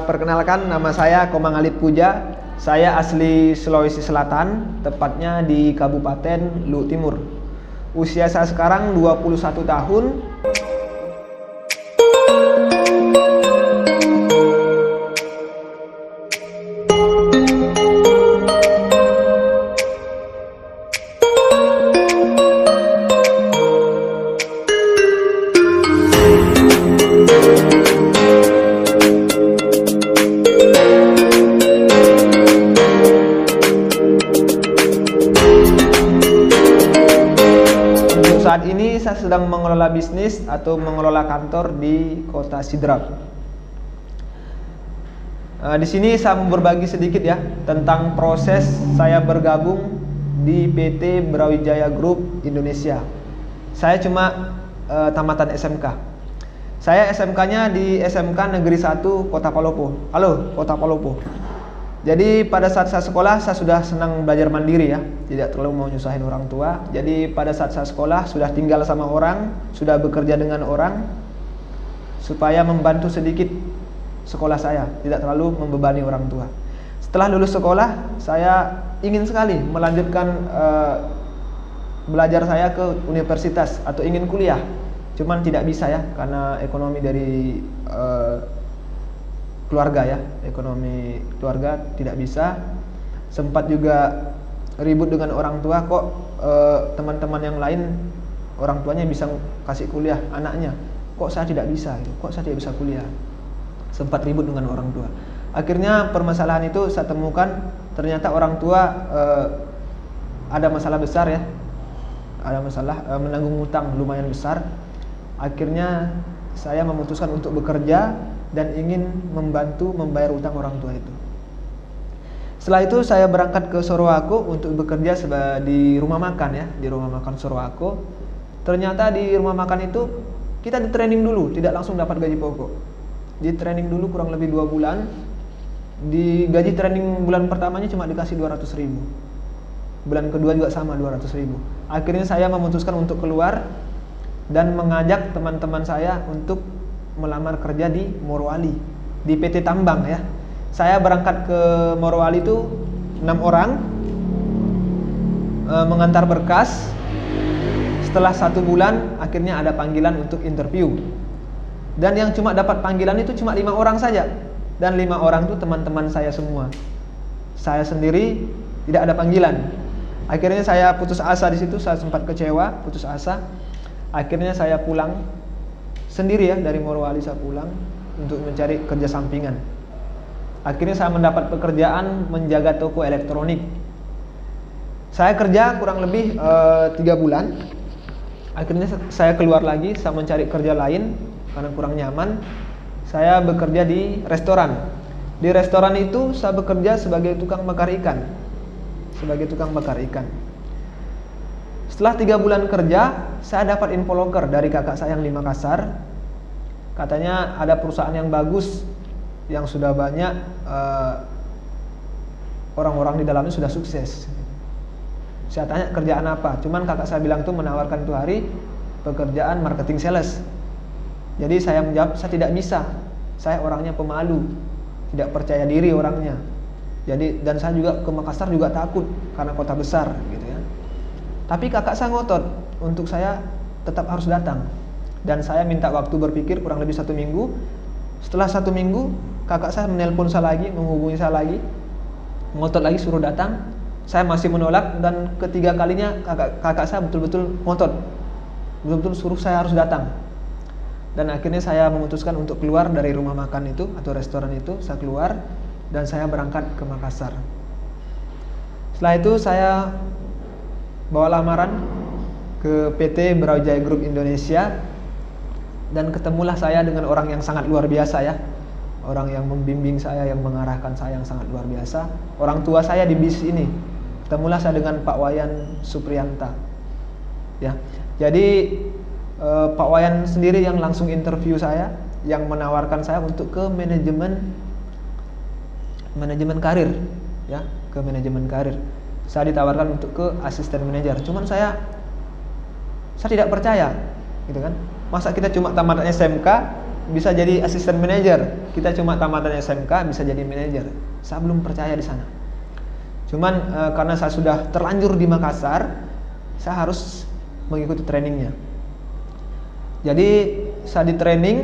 perkenalkan, nama saya Komang Alit Puja. Saya asli Sulawesi Selatan, tepatnya di Kabupaten Luhut Timur. Usia saya sekarang 21 tahun. Saat ini saya sedang mengelola bisnis atau mengelola kantor di Kota Sidrap. Di sini saya mau berbagi sedikit ya tentang proses saya bergabung di PT Brawijaya Group Indonesia. Saya cuma tamatan SMK. Saya SMK-nya di SMK Negeri 1 Kota Palopo. Halo, Kota Palopo. Jadi pada saat saya sekolah, saya sudah senang belajar mandiri ya, tidak terlalu mau nyusahin orang tua. Jadi pada saat saya sekolah, sudah tinggal sama orang, sudah bekerja dengan orang, supaya membantu sedikit sekolah saya, tidak terlalu membebani orang tua. Setelah lulus sekolah, saya ingin sekali melanjutkan belajar saya ke universitas atau ingin kuliah. Cuman tidak bisa ya, karena ekonomi dari keluarga ya, ekonomi keluarga tidak bisa. Sempat juga ribut dengan orang tua, kok teman-teman yang lain orang tuanya bisa kasih kuliah anaknya, kok saya tidak bisa gitu, kok saya tidak bisa kuliah. Sempat ribut dengan orang tua. Akhirnya permasalahan itu saya temukan, ternyata orang tua ada masalah besar ya, ada masalah menanggung hutang lumayan besar. Akhirnya saya memutuskan untuk bekerja dan ingin membantu membayar utang orang tua itu. Setelah itu saya berangkat ke Sorowako untuk bekerja di rumah makan ya, di rumah makan Sorowako. Ternyata di rumah makan itu kita di training dulu, tidak langsung dapat gaji pokok. Di training dulu kurang lebih 2 bulan. Di gaji training bulan pertamanya cuma dikasih 200.000. Bulan kedua juga sama 200.000. Akhirnya saya memutuskan untuk keluar dan mengajak teman-teman saya untuk melamar kerja di Morowali, di PT Tambang ya. Saya berangkat ke Morowali itu 6 orang, mengantar berkas. Setelah 1 bulan akhirnya ada panggilan untuk interview. Dan yang cuma dapat panggilan itu cuma 5 orang saja. Dan 5 orang itu teman-teman saya semua. Saya sendiri tidak ada panggilan. Akhirnya saya putus asa di situ, saya sempat kecewa, putus asa. Akhirnya saya pulang sendiri ya, dari Morowali saya pulang untuk mencari kerja sampingan. Akhirnya saya mendapat pekerjaan menjaga toko elektronik. Saya kerja kurang lebih 3 bulan. Akhirnya saya keluar lagi, saya mencari kerja lain karena kurang nyaman. Saya bekerja di restoran. Di restoran itu saya bekerja sebagai tukang bakar ikan. Sebagai tukang bakar ikan. Setelah 3 bulan kerja, saya dapat info loker dari kakak saya yang di Makassar. Katanya ada perusahaan yang bagus, yang sudah banyak orang-orang di dalamnya sudah sukses. Saya tanya kerjaan apa, cuman kakak saya bilang tuh menawarkan itu hari pekerjaan marketing sales. Jadi saya menjawab saya tidak bisa, saya orangnya pemalu, tidak percaya diri orangnya. Jadi dan saya juga ke Makassar juga takut karena kota besar gitu ya. Tapi kakak saya ngotot untuk saya tetap harus datang. Dan saya minta waktu berpikir kurang lebih 1 minggu. Setelah 1 minggu, kakak saya menelpon saya lagi, menghubungi saya lagi, ngotot lagi suruh datang. Saya masih menolak dan ketiga kalinya kakak saya betul-betul ngotot, betul-betul suruh saya harus datang. Dan akhirnya saya memutuskan untuk keluar dari rumah makan itu atau restoran itu. Saya keluar dan saya berangkat ke Makassar. Setelah itu saya bawa lamaran ke PT Brawijaya Group Indonesia. Dan ketemulah saya dengan orang yang sangat luar biasa ya. Orang yang membimbing saya, yang mengarahkan saya yang sangat luar biasa. Orang tua saya di bisnis ini. Ketemulah saya dengan Pak Wayan Supriyanta. Ya. Jadi Pak Wayan sendiri yang langsung interview saya, yang menawarkan saya untuk ke manajemen karir ya, ke manajemen karir. Saya ditawarkan untuk ke asisten manajer. Cuman saya tidak percaya gitu kan. Masa kita cuma tamat SMK bisa jadi asisten manajer. Kita cuma tamatan SMK bisa jadi manajer. Saya belum percaya di sana. Cuman karena saya sudah terlanjur di Makassar, saya harus mengikuti trainingnya. Jadi saya di training,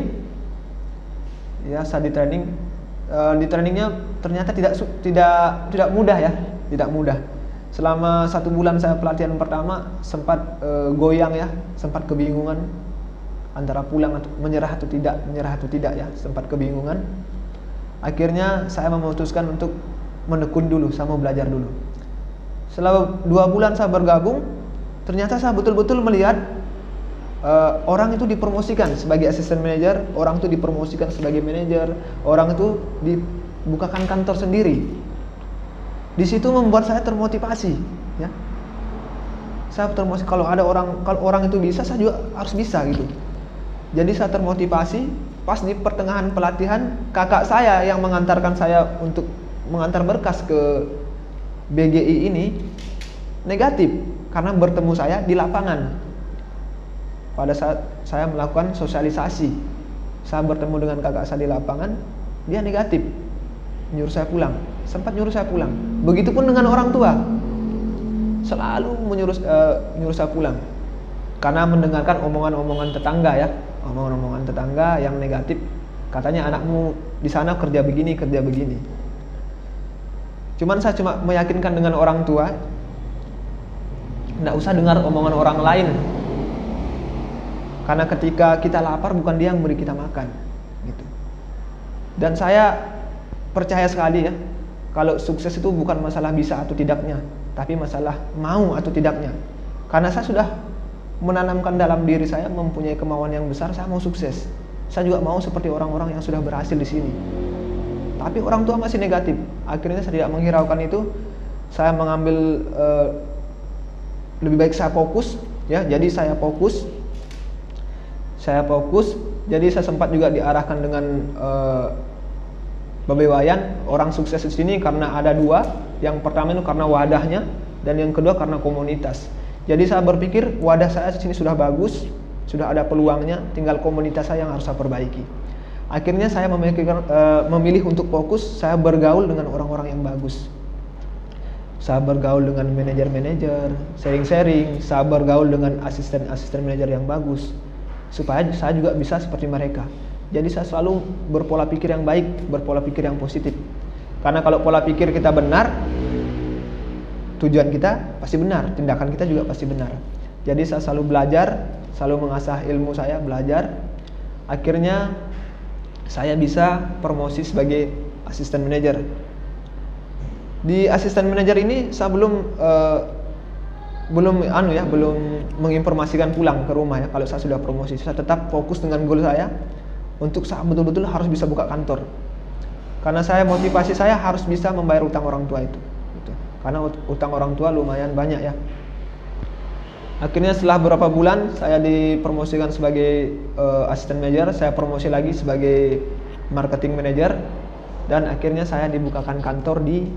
di trainingnya ternyata tidak mudah ya, tidak mudah. Selama 1 bulan saya pelatihan pertama sempat goyang ya, sempat kebingungan antara pulang atau menyerah atau tidak ya, sempat kebingungan. Akhirnya saya memutuskan untuk menekun dulu, saya mau belajar dulu. Setelah 2 bulan saya bergabung, ternyata saya betul-betul melihat orang itu dipromosikan sebagai asisten manajer, orang itu dipromosikan sebagai manajer, orang itu dibukakan kantor sendiri. Di situ membuat saya termotivasi, ya. Saya termotivasi kalau orang itu bisa, saya juga harus bisa gitu. Jadi saya termotivasi. Pas di pertengahan pelatihan, kakak saya yang mengantarkan saya untuk mengantar berkas ke BGI ini negatif karena bertemu saya di lapangan. Pada saat saya melakukan sosialisasi, saya bertemu dengan kakak saya di lapangan, dia negatif, nyuruh saya pulang, sempat nyuruh saya pulang. Begitupun dengan orang tua, selalu nyuruh saya pulang karena mendengarkan omongan-omongan tetangga ya, omongan-omongan tetangga yang negatif. Katanya anakmu di sana kerja begini, kerja begini. Cuman saya cuma meyakinkan dengan orang tua, nggak usah dengar omongan orang lain. Karena ketika kita lapar bukan dia yang beri kita makan, gitu. Dan saya percaya sekali ya, kalau sukses itu bukan masalah bisa atau tidaknya, tapi masalah mau atau tidaknya. Karena saya sudah menanamkan dalam diri saya mempunyai kemauan yang besar, saya mau sukses. Saya juga mau seperti orang-orang yang sudah berhasil di sini. Tapi orang tua masih negatif. Akhirnya saya tidak menghiraukan itu. Saya mengambil lebih baik saya fokus, ya. Jadi saya fokus. Jadi saya sempat juga diarahkan dengan Babe Wayan, orang sukses di sini karena ada 2. Yang pertama itu karena wadahnya, dan yang kedua karena komunitas. Jadi saya berpikir wadah saya di sini sudah bagus, sudah ada peluangnya, tinggal komunitas saya yang harus saya perbaiki. Akhirnya saya memilih untuk fokus, saya bergaul dengan orang-orang yang bagus. Saya bergaul dengan manajer-manajer, sharing-sharing, saya bergaul dengan asisten-asisten manajer yang bagus, supaya saya juga bisa seperti mereka. Jadi saya selalu berpola pikir yang baik, berpola pikir yang positif. Karena kalau pola pikir kita benar, tujuan kita pasti benar, tindakan kita juga pasti benar. Jadi saya selalu belajar, selalu mengasah ilmu saya, belajar. Akhirnya saya bisa promosi sebagai asisten manajer. Di asisten manajer ini saya belum menginformasikan pulang ke rumah ya. Kalau saya sudah promosi, saya tetap fokus dengan goal saya untuk saya betul-betul harus bisa buka kantor. Karena motivasi saya harus bisa membayar utang orang tua itu. Gitu. Karena utang orang tua lumayan banyak ya. Akhirnya setelah beberapa bulan saya dipromosikan sebagai asisten manajer, saya promosi lagi sebagai marketing manager, dan akhirnya saya dibukakan kantor di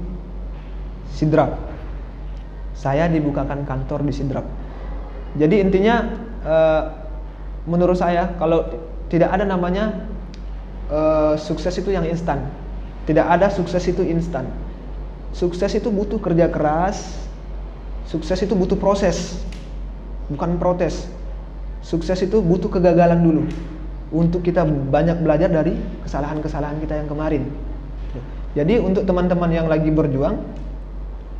Sidrap. Jadi intinya menurut saya kalau tidak ada namanya sukses itu yang instan. Tidak ada sukses itu instan. Sukses itu butuh kerja keras. Sukses itu butuh proses, bukan protes. Sukses itu butuh kegagalan dulu untuk kita banyak belajar dari kesalahan-kesalahan kita yang kemarin. Jadi untuk teman-teman yang lagi berjuang,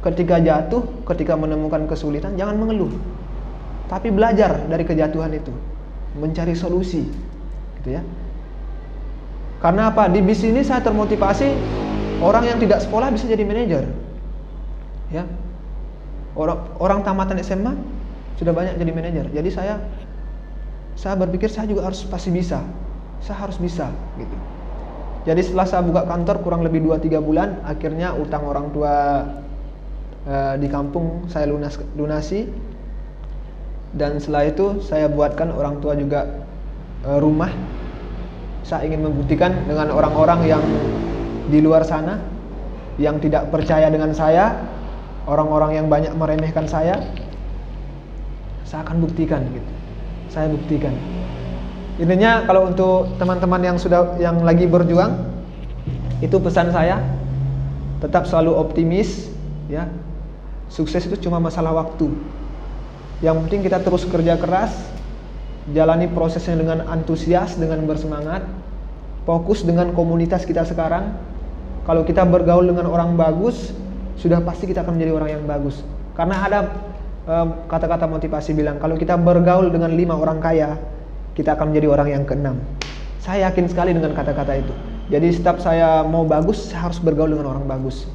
ketika jatuh, ketika menemukan kesulitan, jangan mengeluh, tapi belajar dari kejatuhan itu, mencari solusi, gitu ya. Karena apa? Di bis ini saya termotivasi, orang yang tidak sekolah bisa jadi manajer, ya. Orang tamatan SMA sudah banyak jadi manajer. Jadi saya berpikir saya juga pasti bisa, saya harus bisa, gitu. Jadi setelah saya buka kantor kurang lebih 2-3 bulan, akhirnya utang orang tua di kampung saya lunasi, dan setelah itu saya buatkan orang tua juga rumah. Saya ingin membuktikan dengan orang-orang yang di luar sana yang tidak percaya dengan saya, orang-orang yang banyak meremehkan saya akan buktikan gitu. Saya buktikan Intinya kalau untuk teman-teman yang lagi berjuang, itu pesan saya, tetap selalu optimis ya. Sukses itu cuma masalah waktu. Yang penting kita terus kerja keras, jalani prosesnya dengan antusias, dengan bersemangat, fokus dengan komunitas kita sekarang. Kalau kita bergaul dengan orang bagus, sudah pasti kita akan menjadi orang yang bagus. Karena ada kata-kata motivasi bilang, kalau kita bergaul dengan 5 orang kaya, kita akan menjadi orang yang ke-6. Saya yakin sekali dengan kata-kata itu. Jadi setiap saya mau bagus, saya harus bergaul dengan orang bagus.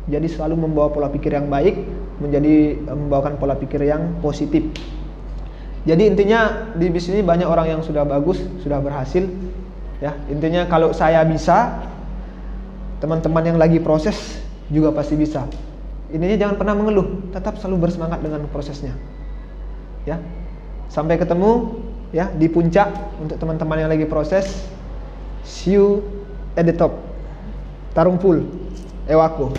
Jadi selalu membawa pola pikir yang baik, membawakan pola pikir yang positif. Jadi intinya di bisnis ini banyak orang yang sudah bagus, sudah berhasil. Ya, intinya kalau saya bisa, teman-teman yang lagi proses juga pasti bisa. Intinya jangan pernah mengeluh, tetap selalu bersemangat dengan prosesnya. Ya, sampai ketemu ya di puncak. Untuk teman-teman yang lagi proses, see you at the top. Tarung full, Ewako.